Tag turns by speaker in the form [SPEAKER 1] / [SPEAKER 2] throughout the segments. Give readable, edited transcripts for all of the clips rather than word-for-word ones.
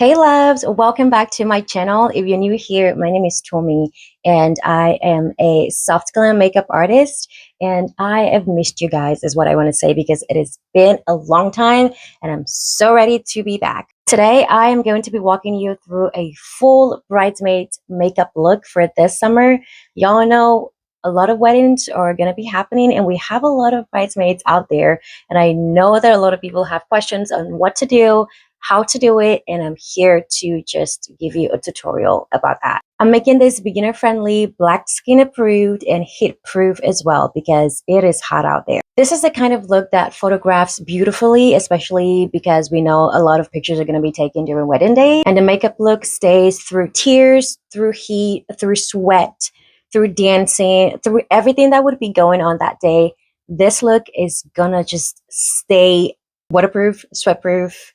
[SPEAKER 1] Hey loves, welcome back to my channel. If you're new here, my name is Tommy and I am a soft glam makeup artist, and I have missed you guys is what I want to say because it has been a long time and I'm so ready to be back. Today I am going to be walking you through a full bridesmaid makeup look for this summer. Y'all know a lot of weddings are going to be happening and we have a lot of bridesmaids out there, and I know that a lot of people have questions on what to do, how to do it, and I'm here to just give you a tutorial about that. I'm making this beginner friendly, black skin approved, and heat proof as well because it is hot out there. This is the kind of look that photographs beautifully, especially because we know a lot of pictures are going to be taken during wedding day, and the makeup look stays through tears, through heat, through sweat, through dancing, through everything that would be going on that day. This look is gonna just stay waterproof, sweat proof,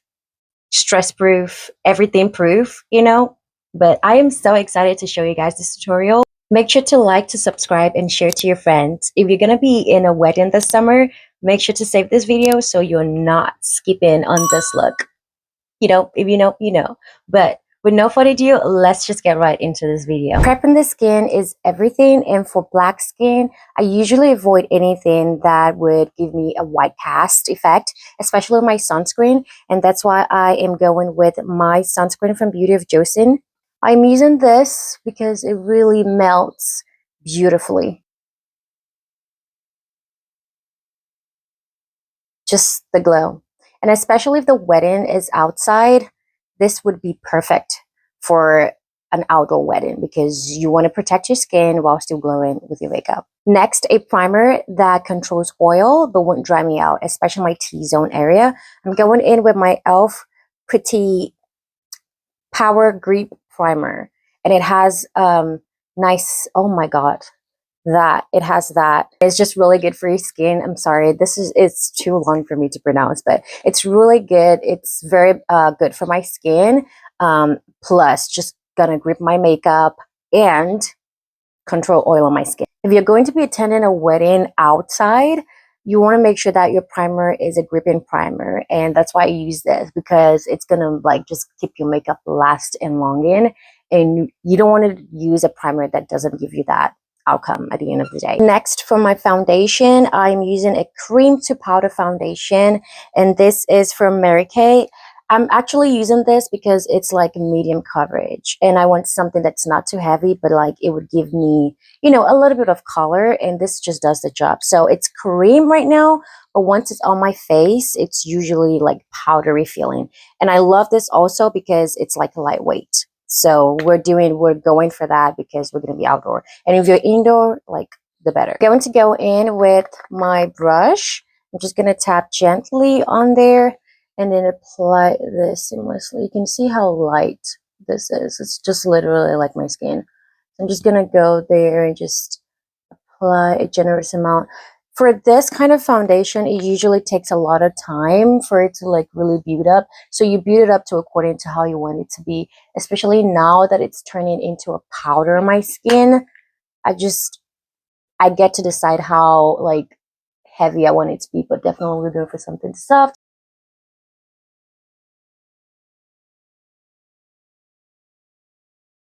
[SPEAKER 1] stress proof, everything proof, you know. But I am so excited to show you guys this tutorial. Make sure to like, to subscribe, and share to your friends. If you're gonna be in a wedding this summer, make sure to save this video so you're not skipping on this look. You know, if you know, you know. But with no further ado, let's just get right into this video. Prepping the skin is everything, and for black skin, I usually avoid anything that would give me a white cast effect, especially my sunscreen, and that's why I am going with my sunscreen from Beauty of Joeseon. I'm using this because it really melts beautifully. Just the glow. And especially if the wedding is outside, this would be perfect for an outdoor wedding because you want to protect your skin while still glowing with your makeup. Next, a primer that controls oil but won't dry me out, especially my T-zone area. I'm going in with my E.L.F. Putty Power Grip Primer, and it has nice, oh my god, that it has that. It's just really good for your skin. I'm sorry, it's too long for me to pronounce, but it's really good. It's very good for my skin, plus just gonna grip my makeup and control oil on my skin. If you're going to be attending a wedding outside, you want to make sure that your primer is a gripping primer, and that's why I use this, because it's gonna like just keep your makeup last and longing, and you don't want to use a primer that doesn't give you that outcome at the end of the day. Next, for my foundation, I'm using a cream to powder foundation, and this is from Mary Kay. I'm actually using this because it's like medium coverage, and I want something that's not too heavy, but like it would give me, you know, a little bit of color, and this just does the job. So it's cream right now, but once it's on my face, it's usually like powdery feeling. And I love this also because it's like lightweight. So we're going for that because we're going to be outdoor. And if you're indoor, like the better. I'm going to go in with my brush. I'm just going to tap gently on there and then apply this seamlessly. You can see how light this is. It's just literally like my skin. I'm just going to go there and just apply a generous amount. For this kind of foundation, it usually takes a lot of time for it to like really build up. So you build it up to according to how you want it to be, especially now that it's turning into a powder on my skin. I get to decide how like heavy I want it to be, but definitely we'll go for something soft.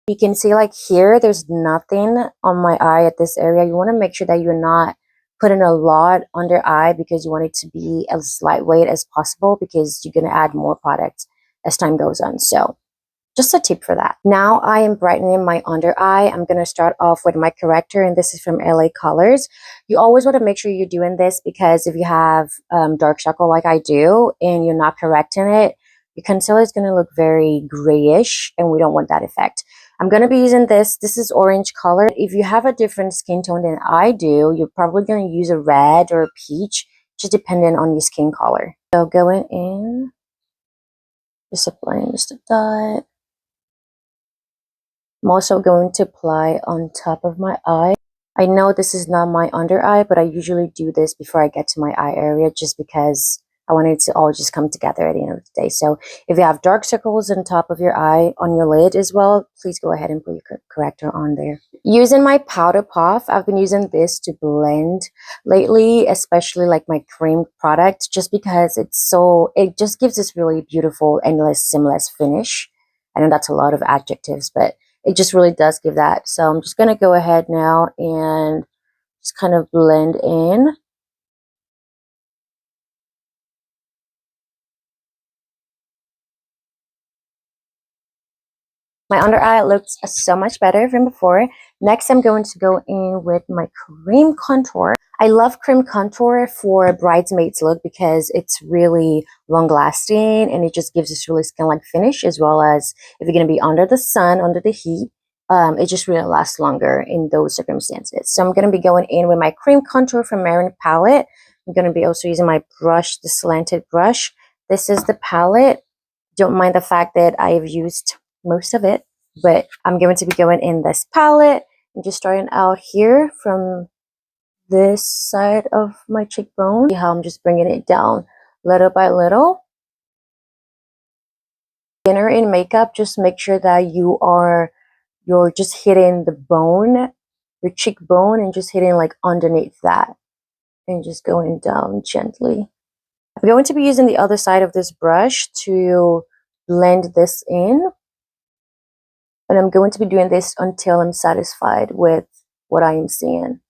[SPEAKER 1] You can see like here, there's nothing on my eye at this area. You want to make sure that you're not putting a lot under eye because you want it to be as lightweight as possible because you're going to add more products as time goes on. So just a tip for that. Now I am brightening my under eye. I'm going to start off with my corrector, and this is from LA Colors. You always want to make sure you're doing this because if you have dark circle like I do and you're not correcting it, your concealer is going to look very grayish, and we don't want that effect. I'm going to be using this. This is orange color. If you have a different skin tone than I do, you're probably going to use a red or a peach, just depending on your skin color. So going in, just applying just a dot. I'm also going to apply on top of my eye. I know this is not my under eye, but I usually do this before I get to my eye area just because I want it to all just come together at the end of the day. So if you have dark circles on top of your eye, on your lid as well, please go ahead and put your corrector on there. Using my powder puff, I've been using this to blend lately, especially like my cream product, just because it just gives this really beautiful and less seamless finish. I know that's a lot of adjectives, but it just really does give that. So I'm just going to go ahead now and just kind of blend in. My under eye looks so much better than before. Next, I'm going to go in with my cream contour. I love cream contour for Bridesmaids look because it's really long lasting and it just gives this really skin-like finish, as well as if you're going to be under the sun, under the heat, it just really lasts longer in those circumstances. So I'm going to be going in with my cream contour from Mehron palette. I'm going to be also using my brush, the slanted brush. This is the palette. Don't mind the fact that I've used most of it, but I'm going to be going in this palette and just starting out here from this side of my cheekbone. See how I'm just bringing it down little by little. Beginner in makeup, just make sure that you're just hitting the bone, your cheekbone, and just hitting like underneath that and just going down gently. I'm going to be using the other side of this brush to blend this in. And I'm going to be doing this until I'm satisfied with what I am seeing.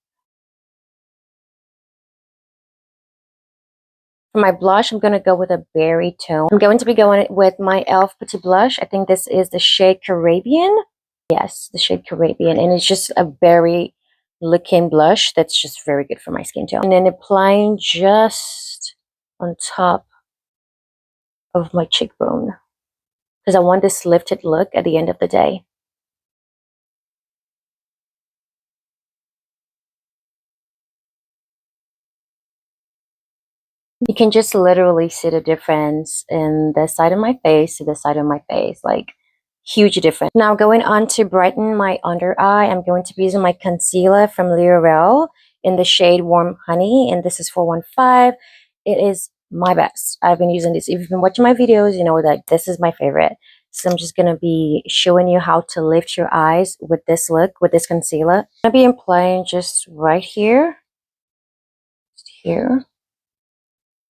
[SPEAKER 1] For my blush, I'm going to go with a berry tone. I'm going to be going with my E.L.F. Putty blush. I think this is the shade Caribbean. Yes, the shade Caribbean. And it's just a berry looking blush that's just very good for my skin tone. And then applying just on top of my cheekbone, because I want this lifted look at the end of the day. You can just literally see the difference in this side of my face to this side of my face, like huge difference. Now going on to brighten my under eye, I'm going to be using my concealer from L'Oreal in the shade Warm Honey, and this is 415. It is my best. I've been using this. If you've been watching my videos, you know that this is my favorite. So I'm just going to be showing you how to lift your eyes with this look, with this concealer. I'm going to be applying just right here, just here,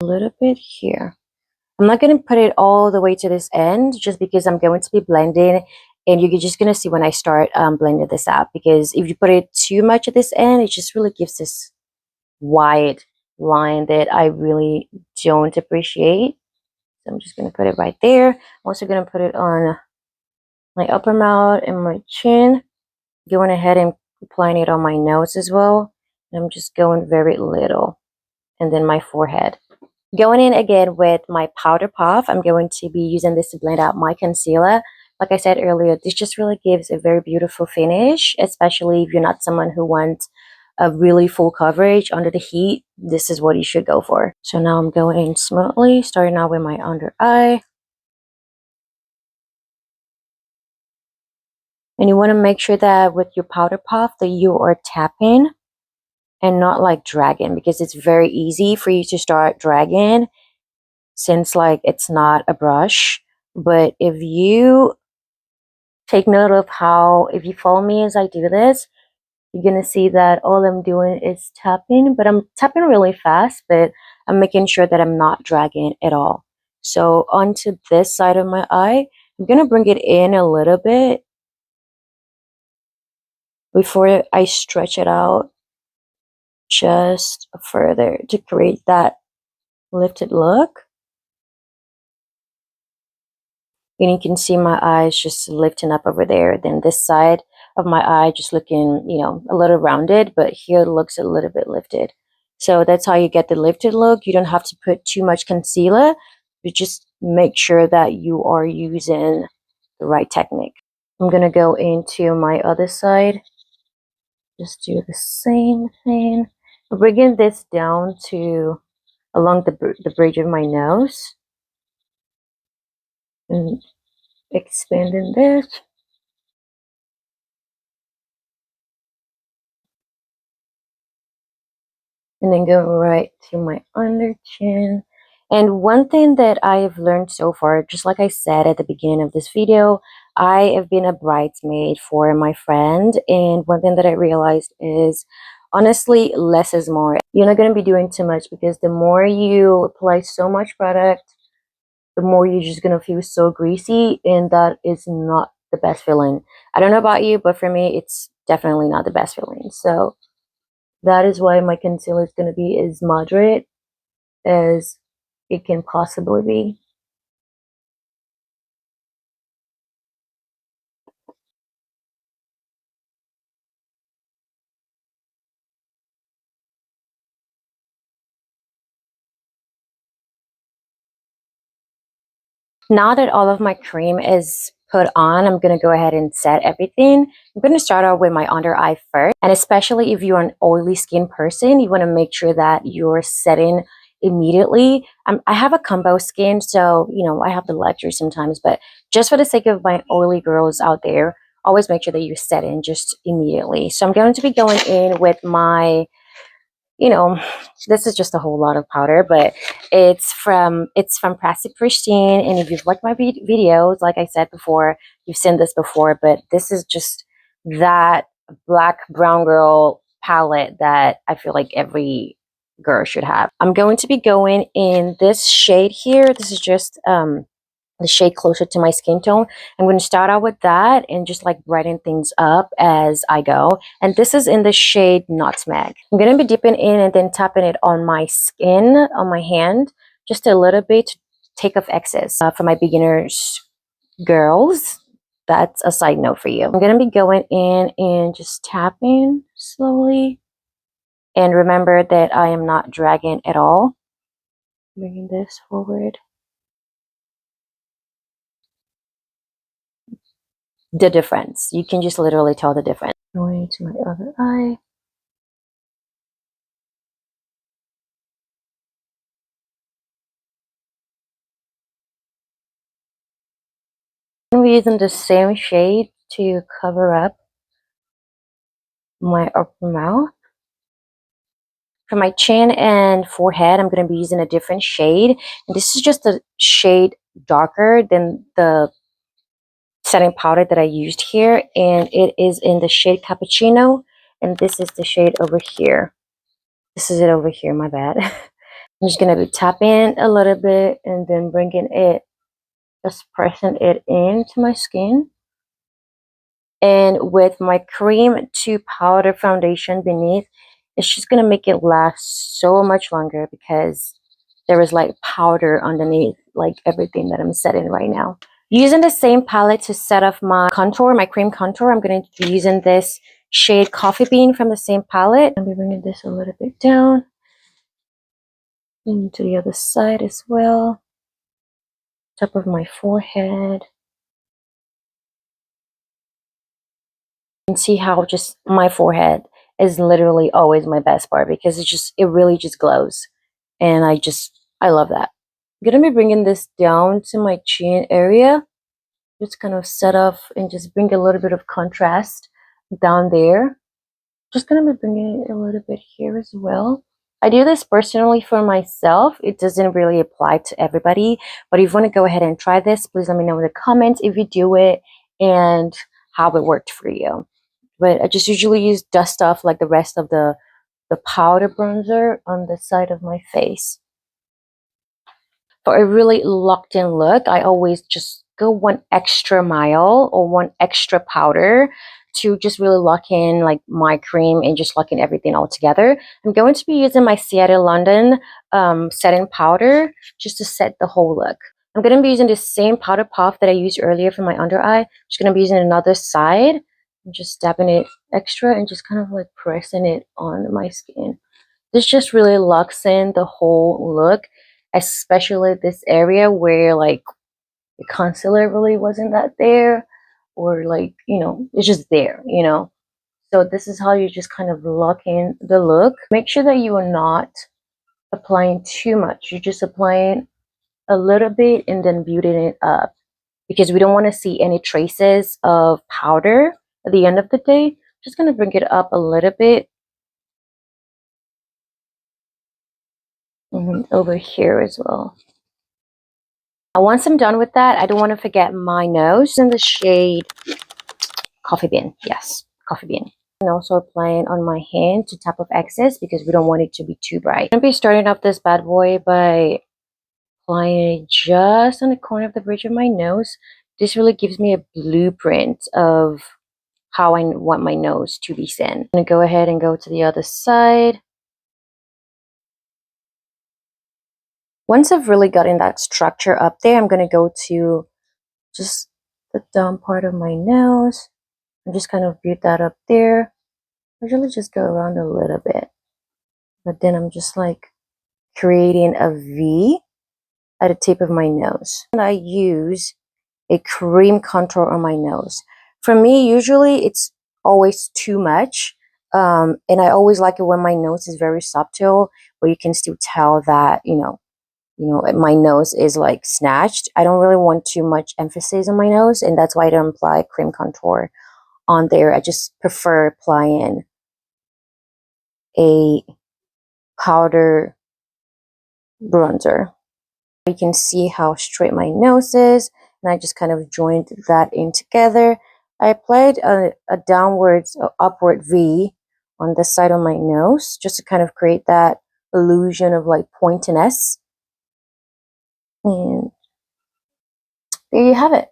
[SPEAKER 1] a little bit here. I'm not going to put it all the way to this end just because I'm going to be blending, and you're just going to see when I start blending this out, because if you put it too much at this end, it just really gives this wide line that I really don't appreciate. So I'm just going to put it right there. I'm also going to put it on my upper mouth and my chin, going ahead and applying it on my nose as well. And I'm just going very little, and then my forehead. Going in again with my powder puff, I'm going to be using this to blend out my concealer. Like I said earlier, this just really gives a very beautiful finish, especially if you're not someone who wants a really full coverage under the heat. This is what you should go for. So now I'm going in smoothly, starting out with my under eye. And you want to make sure that with your powder puff that you are tapping and not like dragging, because it's very easy for you to start dragging since like it's not a brush. But if you take note of how, if you follow me as I do this, you're gonna see that all I'm doing is tapping, but I'm tapping really fast, but I'm making sure that I'm not dragging at all. So onto this side of my eye, I'm gonna bring it in a little bit before I stretch it out just further to create that lifted look. And you can see my eyes just lifting up over there. Then this side of my eye just looking, you know, a little rounded, but here it looks a little bit lifted. So that's how you get the lifted look. You don't have to put too much concealer, but just make sure that you are using the right technique. I'm going to go into my other side. Just do the same thing. I'm bringing this down to along the bridge of my nose. And expanding this. And then go right to my under chin. And one thing that I have learned so far, just like I said at the beginning of this video, I have been a bridesmaid for my friend. And one thing that I realized is, honestly, less is more. You're not going to be doing too much, because the more you apply so much product, the more you're just gonna feel so greasy, and that is not the best feeling. I don't know about you, but for me, it's definitely not the best feeling. So that is why my concealer is gonna be as moderate as it can possibly be. Now that all of my cream is put on, I'm going to go ahead and set everything. I'm going to start out with my under eye first. And especially if you're an oily skin person, you want to make sure that you're setting immediately. I have a combo skin, so, you know, I have the luxury sometimes. But just for the sake of my oily girls out there, always make sure that you set in just immediately. So I'm going to be going in with my, you know, this is just a whole lot of powder, but it's from Paccipristine. And if you've watched my videos, like I said before, you've seen this before, but this is just that black brown girl palette that I feel like every girl should have. I'm going to be going in this shade here. This is just the shade closer to my skin tone. I'm going to start out with that and just like brighten things up as I go. And this is in the shade Nutmeg. I'm going to be dipping in and then tapping it on my skin, on my hand, just a little bit to take off excess. For my beginners girls, that's a side note for you. I'm going to be going in and just tapping slowly. And remember that I am not dragging at all. Bringing this forward. The difference. You can just literally tell the difference. Going to my other eye. I'm using the same shade to cover up my upper mouth. For my chin and forehead, I'm going to be using a different shade. And this is just a shade darker than the setting powder that I used here. And it is in the shade Cappuccino. And this is the shade over here. This is it over here, my bad. I'm just going to be tapping a little bit and then bringing it, just pressing it into my skin. And with my cream to powder foundation beneath, it's just going to make it last so much longer because there is like powder underneath like everything that I'm setting right now. Using the same palette to set off my contour, my cream contour, I'm going to be using this shade Coffee Bean from the same palette. I'll be bringing this a little bit down and to the other side as well. Top of my forehead. And see how just my forehead is literally always my best part because it really just glows. And I love that. I'm gonna be bringing this down to my chin area. Just kind of set off and just bring a little bit of contrast down there. Just gonna be bringing it a little bit here as well. I do this personally for myself. It doesn't really apply to everybody, but if you want to go ahead and try this, please let me know in the comments if you do it and how it worked for you. But I just usually use dust off like the rest of the powder bronzer on the side of my face. For a really locked in look, I always just go one extra mile or one extra powder to just really lock in like my cream and just lock in everything all together. I'm going to be using my Seattle London setting powder just to set the whole look. I'm going to be using the same powder puff that I used earlier for my under eye. I'm just going to be using another side. I'm just dabbing it extra and just kind of like pressing it on my skin. This just really locks in the whole look, especially this area where like the concealer really wasn't that there, or like, you know, it's just there, you know. So this is how you just kind of lock in the look. Make sure that you are not applying too much. You're just applying a little bit and then building it up because we don't want to see any traces of powder at the end of the day. Just going to bring it up a little bit. And over here as well. Once I'm done with that, I don't want to forget my nose in the shade Coffee Bean. Yes, Coffee Bean. And also applying on my hand to tap off excess because we don't want it to be too bright. I'm going to be starting off this bad boy by applying it just on the corner of the bridge of my nose. This really gives me a blueprint of how I want my nose to be thin. I'm going to go ahead and go to the other side. Once I've really gotten that structure up there, I'm going to go to just the down part of my nose and just kind of build that up there. I usually just go around a little bit, but then I'm just like creating a V at the tip of my nose. And I use a cream contour on my nose. For me, usually it's always too much. And I always like it when my nose is very subtle, where you can still tell that, my nose is like snatched. I don't really want too much emphasis on my nose, and that's why I don't apply cream contour on there. I just prefer applying a powder bronzer. You can see how straight my nose is, and I just kind of joined that in together. I applied a upward V on this side of my nose, just to kind of create that illusion of like pointiness. And there you have it.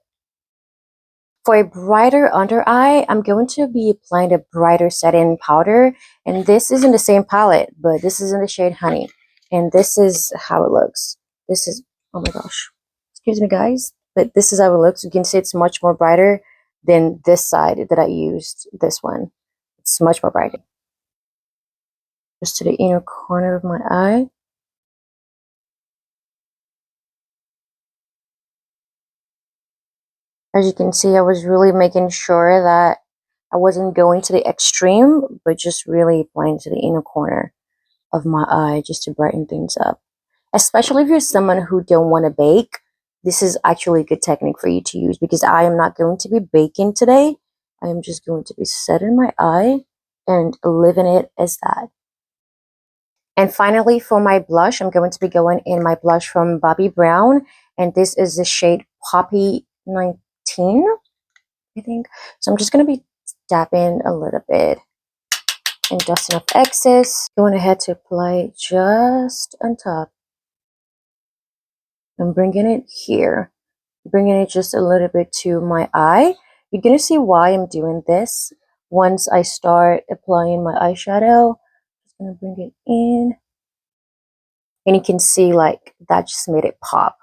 [SPEAKER 1] For a brighter under eye, I'm going to be applying a brighter setting powder, and this is in the same palette, but this is in the shade Honey, and this is how it looks. This is, oh my gosh, excuse me guys, but this is how it looks. You can see it's much more brighter than this side that I used, this one. It's much more brighter. Just to the inner corner of my eye. As you can see, I was really making sure that I wasn't going to the extreme, but just really applying to the inner corner of my eye just to brighten things up. Especially if you're someone who don't want to bake, this is actually a good technique for you to use, because I am not going to be baking today. I am just going to be setting my eye and leaving it as that. And finally, for my blush, I'm going to be going in my blush from Bobbi Brown, and this is the shade Poppy 19, I think. So I'm just going to be dabbing a little bit and dusting off excess. Going ahead to apply it just on top. I'm bringing it here, bringing it just a little bit to my eye. You're going to see why I'm doing this once I start applying my eyeshadow. Just going to bring it in. And you can see like that just made it pop.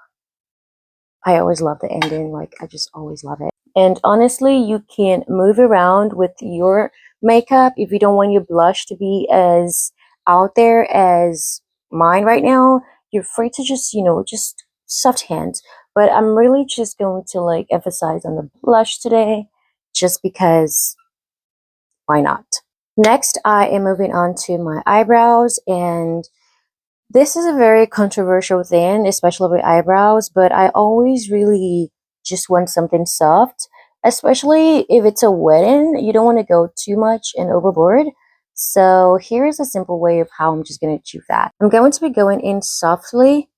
[SPEAKER 1] I always love the ending, like I just always love it. And honestly, you can move around with your makeup if you don't want your blush to be as out there as mine right now. You're free to just, just soft hands. But I'm really just going to like emphasize on the blush today, just because why not? Next, I am moving on to my eyebrows, and this is a very controversial thing, especially with eyebrows, but I always really just want something soft, especially if it's a wedding. You don't want to go too much and overboard. So here's a simple way of how I'm just going to achieve that. I'm going to be going in softly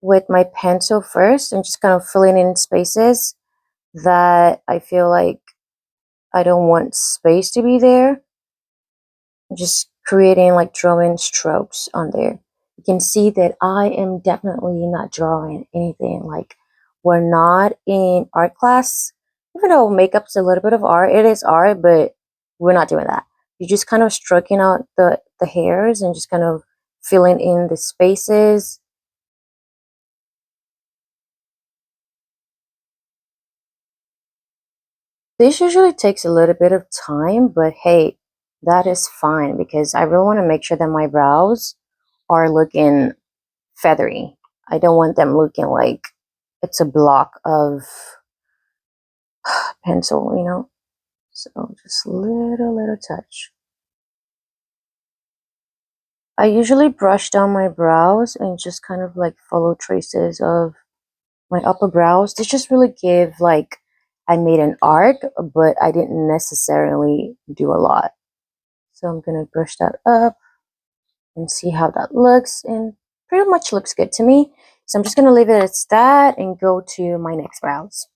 [SPEAKER 1] with my pencil first and just kind of filling in spaces that I feel like I don't want space to be there. Just creating like drawing strokes on there. You can see that I am definitely not drawing anything. Like, we're not in art class. Even though makeup's a little bit of art, it is art, but we're not doing that. You're just kind of stroking out the hairs and just kind of filling in the spaces. This usually takes a little bit of time, but hey, that is fine, because I really want to make sure that my brows are looking feathery. I don't want them looking like it's a block of pencil, So just little touch. I usually brush down my brows and just kind of like follow traces of my upper brows. This just really give like I made an arc, but I didn't necessarily do a lot. So I'm gonna brush that up and see how that looks, and pretty much looks good to me. So I'm just gonna leave it as that and go to my next brows.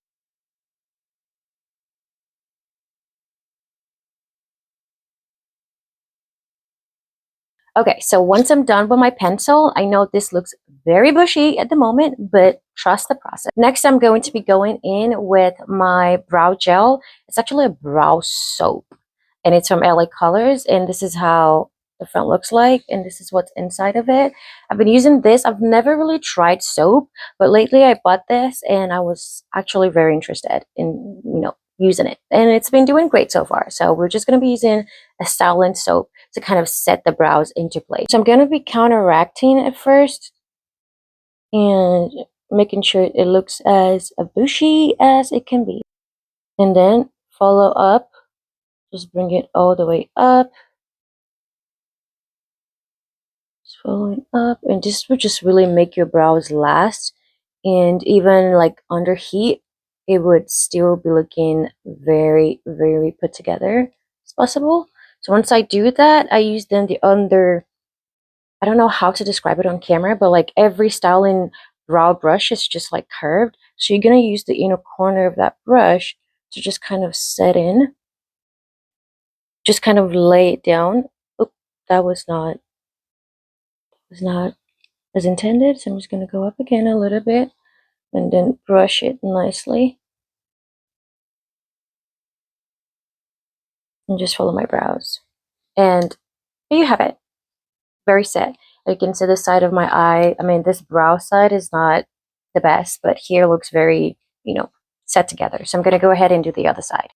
[SPEAKER 1] Okay, so once I'm done with my pencil, I know this looks very bushy at the moment, but trust the process. Next, I'm going to be going in with my brow gel. It's actually a brow soap, and it's from LA Colors, and this is how the front looks like, and this is what's inside of it. I've been using this. I've never really tried soap, but lately I bought this, and I was actually very interested in, using it, and it's been doing great so far. So we're just going to be using a styling soap to kind of set the brows into place. So I'm going to be counteracting at first and making sure it looks as bushy as it can be, and then follow up. Just bring it all the way up. Just following up, and this will just really make your brows last, and even like under heat it would still be looking very, very put together as possible. So once I do that, I use then the under, I don't know how to describe it on camera, but like every styling brow brush is just like curved, so you're going to use the inner corner of that brush to just kind of set in, just kind of lay it down. Oop, that was not as intended, so I'm just going to go up again a little bit and then brush it nicely and just follow my brows. And there you have it, very set. You can see the side of my eye. I mean, this brow side is not the best, but here looks very, set together. So I'm going to go ahead and do the other side.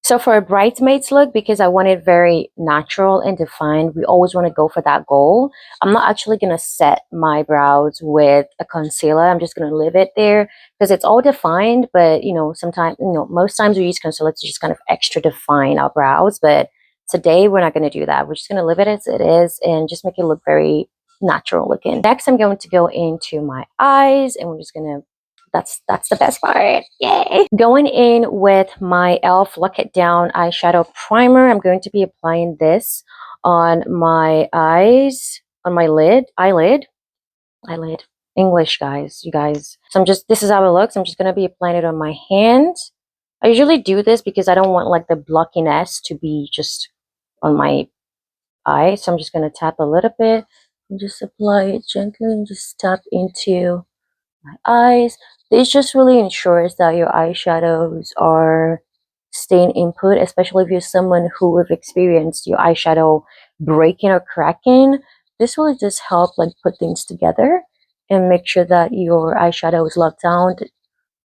[SPEAKER 1] So for a bridesmaids look, because I want it very natural and defined, we always want to go for that goal. I'm not actually going to set my brows with a concealer. I'm just going to leave it there because it's all defined. But, sometimes, most times we use concealer to just kind of extra define our brows. But today we're not going to do that. We're just going to leave it as it is and just make it look very natural looking. Next, I'm going to go into my eyes, and we're just going to, that's the best part. Yay! Going in with my E.L.F. Lock It Down eyeshadow primer, I'm going to be applying this on my eyes, on my eyelid. English, guys, you guys. So this is how it looks. I'm just going to be applying it on my hand. I usually do this because I don't want like the blockiness to be just on my eye. So I'm just going to tap a little bit and just apply it gently and just tap into my eyes. This just really ensures that your eyeshadows are staying input, especially if you're someone who have experienced your eyeshadow breaking or cracking. This will just help like put things together and make sure that your eyeshadow is locked down,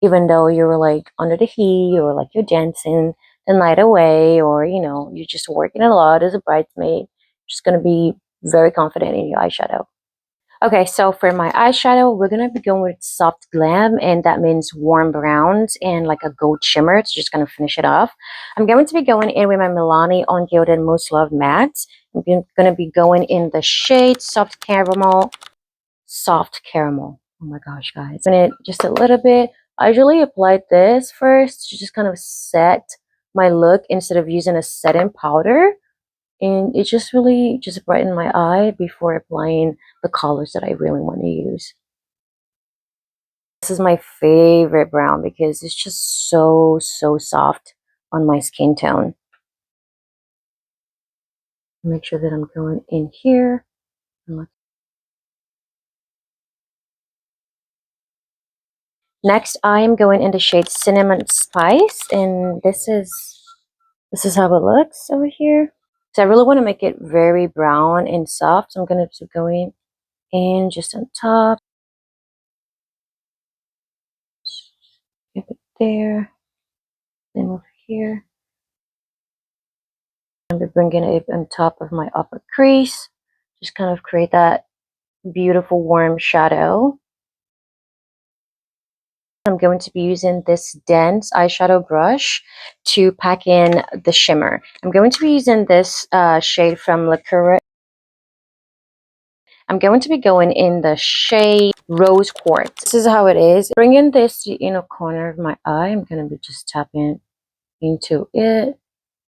[SPEAKER 1] even though you're like under the heat or like you're dancing the night away, or you're just working a lot as a bridesmaid. Just going to be very confident in your eyeshadow. Okay, so for my eyeshadow, we're going to be going with Soft Glam, and that means warm browns and like a gold shimmer to just kind of finish it off. I'm going to be going in with my Milani Ungilded Most Loved Matte. I'm going to be going in the shade Soft Caramel. Soft Caramel. Oh my gosh, guys. And it just a little bit. I usually applied this first to just kind of set my look instead of using a setting powder. And it just really just brightened my eye before applying the colors that I really want to use. This is my favorite brown because it's just so soft on my skin tone. Make sure that I'm going in here. Next, I am going in the shade Cinnamon Spice, and this is how it looks over here. So I really want to make it very brown and soft. So I'm going to go in just on top. Keep it there. Then over here. I'm going to bring it on top of my upper crease. Just kind of create that beautiful warm shadow. I'm going to be using this dense eyeshadow brush to pack in the shimmer. I'm going to be using this shade from Lacura. I'm going to be going in the shade Rose Quartz. This is how it is. Bring in this to the inner corner of my eye. I'm going to be just tapping into it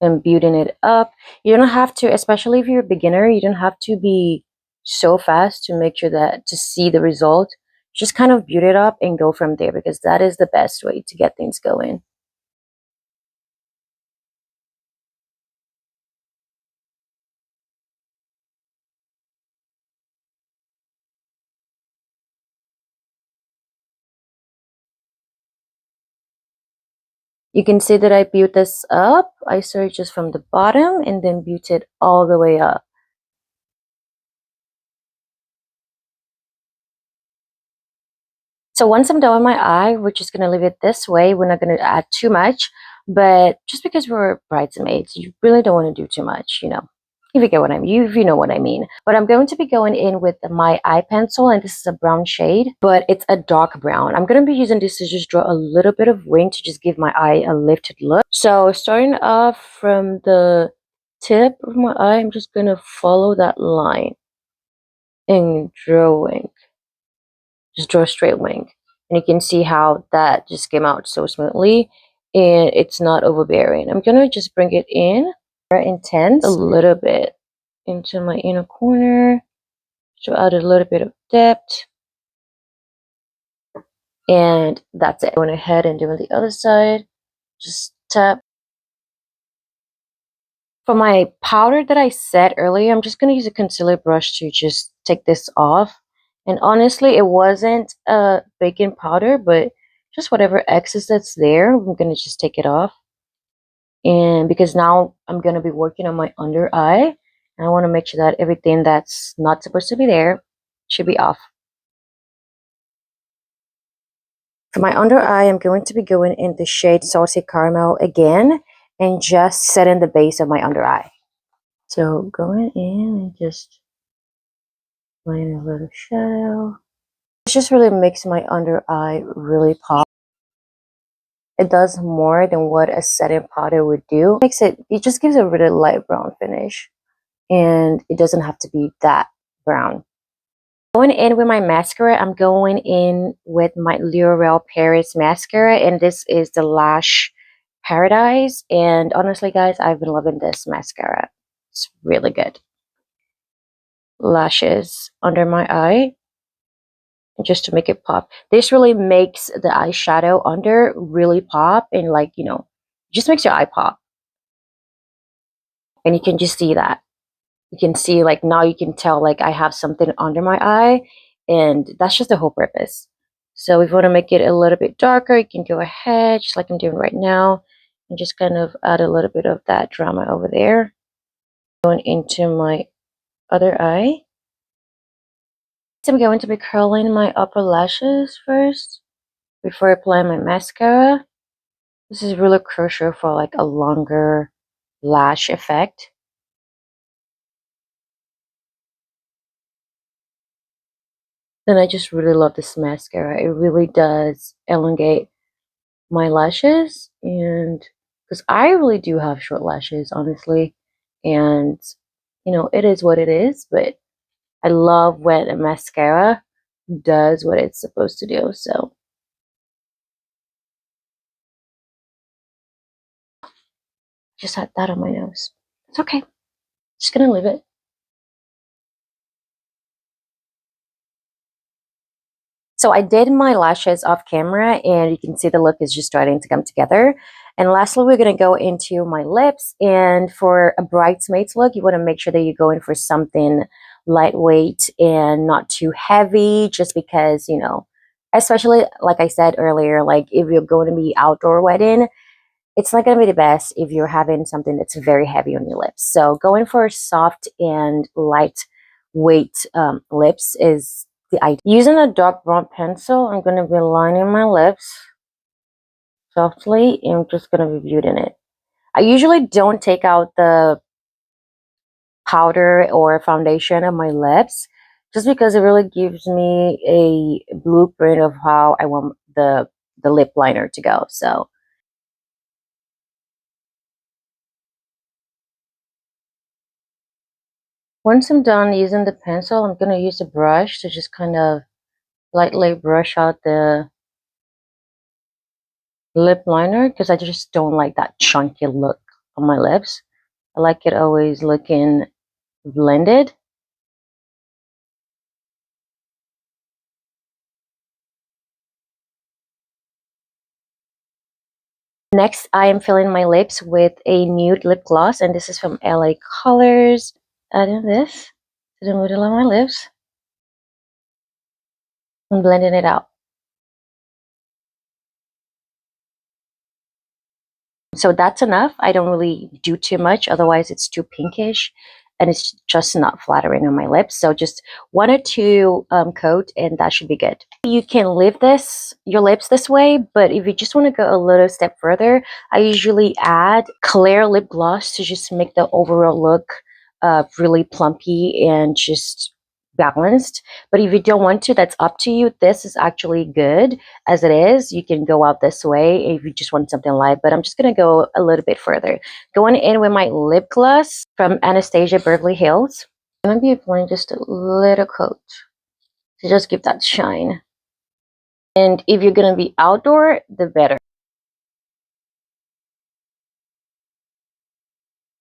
[SPEAKER 1] and building it up. You don't have to, especially if you're a beginner, you don't have to be so fast to make sure that to see the result. just kind of build it up and go from there, because that is the best way to get things going. You can see that I built this up. I started just from the bottom and then built it all the way up. So once I'm done with my eye, we're just going to leave it this way. We're not going to add too much, but just because we're bridesmaids, you really don't want to do too much, you know. If you get what I mean, if you know what I mean. But I'm going to be going in with my eye pencil, and this is a brown shade, but it's a dark brown. I'm going to be using this to just draw a little bit of wing to just give my eye a lifted look. So starting off from the tip of my eye, I'm just going to follow that line and draw wing. Just draw a straight wing. And you can see how that just came out so smoothly, and it's not overbearing. I'm gonna just bring it in more intense a little bit into my inner corner to add a little bit of depth, and that's it. Going ahead and doing the other side, just tap. For my powder that I set earlier, I'm just going to use a concealer brush to just take this off. And honestly, it wasn't a baking powder, but just whatever excess that's there, I'm going to just take it off. And because now I'm going to be working on my under eye, and I want to make sure that everything that's not supposed to be there should be off. For my under eye, I'm going to be going in the shade Saucy Caramel again and just setting the base of my under eye. So going in and just laying a little shadow. It just really makes my under eye really pop. It does more than what a setting powder would do. It just gives a really light brown finish, and it doesn't have to be that brown. Going in with my mascara, I'm going in with my L'Oreal Paris mascara, and this is the Lash Paradise. And honestly, guys, I've been loving this mascara. It's really good. Lashes under my eye, just to make it pop. This really makes the eyeshadow under really pop, and like, you know, just makes your eye pop. And you can just see that. You can see, like, now you can tell like I have something under my eye, and that's just the whole purpose. So if you want to make it a little bit darker, you can go ahead, just like I'm doing right now, and just kind of add a little bit of that drama over there. Going into my other eye. So I'm going to be curling my upper lashes first before applying my mascara. This is really crucial for like a longer lash effect. Then I just really love this mascara. It really does elongate my lashes, and because I really do have short lashes, honestly, and you know, it is what it is, but I love when a mascara does what it's supposed to do. So just had that on my nose. It's okay. Just gonna leave it. So I did my lashes off camera, and you can see the look is just starting to come together. And lastly, we're going to go into my lips. And for a bridesmaid's look, you want to make sure that you're going for something lightweight and not too heavy, just because, you know, especially like I said earlier, like if you're going to be outdoor wedding, it's not going to be the best if you're having something that's very heavy on your lips. So going for soft and lightweight lips is the idea. Using a dark brown pencil, I'm going to be lining my lips softly, and I'm just going to be building it. I usually don't take out the powder or foundation of my lips, just because it really gives me a blueprint of how I want the lip liner to go. So once I'm done using the pencil, I'm going to use a brush to just kind of lightly brush out the lip liner, because I just don't like that chunky look on my lips. I like it always looking blended. Next, I am filling my lips with a nude lip gloss, and this is from LA Colors. Adding this to the middle of my lips and blending it out. So that's enough. I don't really do too much, otherwise it's too pinkish and it's just not flattering on my lips. So just 1 or 2 coat and that should be good. You can leave your lips this way, but if you just want to go a little step further, I usually add clear lip gloss to just make the overall look really plumpy and just balanced. But if you don't want to, that's up to you. This is actually good as it is. You can go out this way if you just want something light, but I'm just gonna go a little bit further. Going in with my lip gloss from Anastasia Beverly Hills. I'm gonna be applying just a little coat to just give that shine. And if you're gonna be outdoor, the better.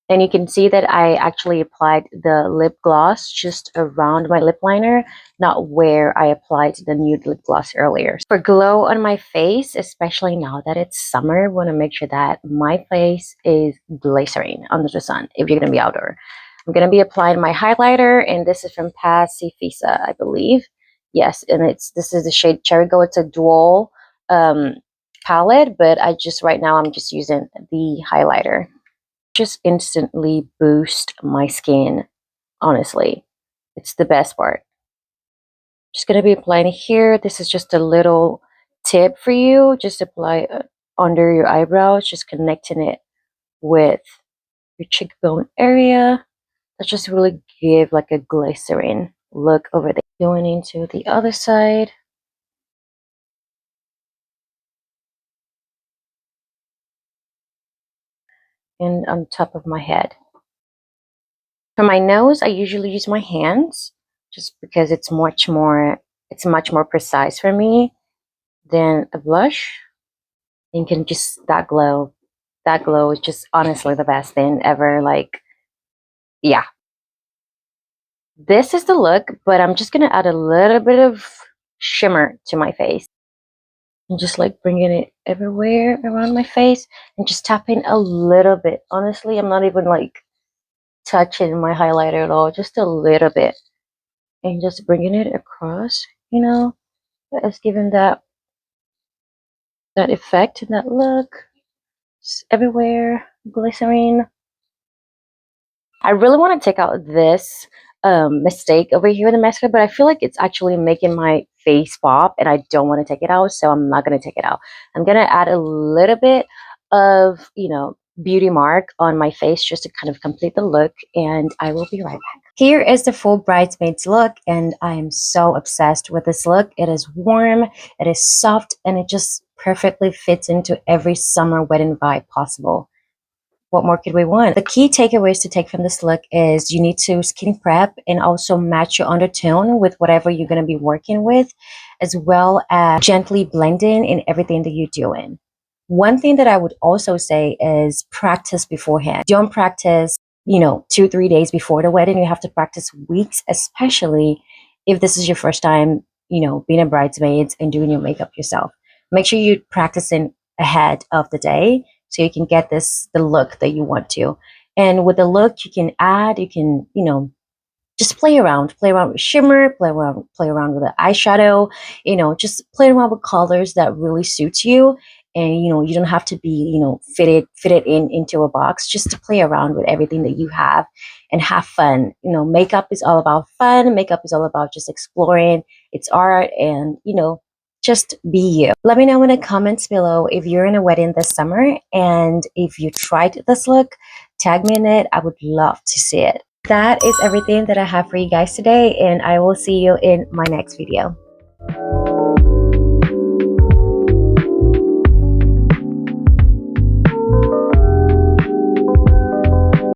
[SPEAKER 1] And you can see that I actually applied the lip gloss just around my lip liner, not where I applied the nude lip gloss earlier. For glow on my face, especially now that it's summer, I want to make sure that my face is glistening under the sun if you're going to be outdoor. I'm going to be applying my highlighter, and this is from Pacifica, I believe. Yes, and this is the shade Cherry Gold. It's a dual palette, but right now I'm just using the highlighter. Just instantly boost my skin, honestly. It's the best part. Just going to be applying here. This is just a little tip for you. Just apply under your eyebrows, just connecting it with your cheekbone area. That just really give like a glycerin look over there. Going into the other side. And on top of my head. For my nose, I usually use my hands just because it's much more precise for me than a blush. You can just that glow is just honestly the best thing ever. Like, yeah. This is the look, but I'm just gonna add a little bit of shimmer to my face. And just like bringing it everywhere around my face and just tapping a little bit. Honestly, I'm not even like touching my highlighter at all, just a little bit. And just bringing it across, it's giving that effect and that look. Just everywhere, glycerin. I really want to take out this mistake over here in the mascara, but I feel like it's actually making my face pop and I don't want to take it out, so I'm not going to take it out. I'm going to add a little bit of, beauty mark on my face just to kind of complete the look, and I will be right back. Here is the full Bridesmaids look, and I am so obsessed with this look. It is warm, it is soft, and it just perfectly fits into every summer wedding vibe possible. What more could we want? The key takeaways to take from this look is you need to skin prep and also match your undertone with whatever you're going to be working with, as well as gently blending in everything that you're doing. One thing that I would also say is practice beforehand. Don't practice, 2-3 days before the wedding. You have to practice weeks, especially if this is your first time, being a bridesmaid and doing your makeup yourself. Make sure you're practicing ahead of the day so you can get the look that you want to. And with the look, you can, just play around with shimmer, play around with the eyeshadow, just play around with colors that really suits you. And, you don't have to be, fit it into a box, just to play around with everything that you have and have fun. Makeup is all about fun. Makeup is all about just exploring. It's art and, just be you. Let me know in the comments below if you're in a wedding this summer and if you tried this look, tag me in it. I would love to see it. That is everything that I have for you guys today, and I will see you in my next video.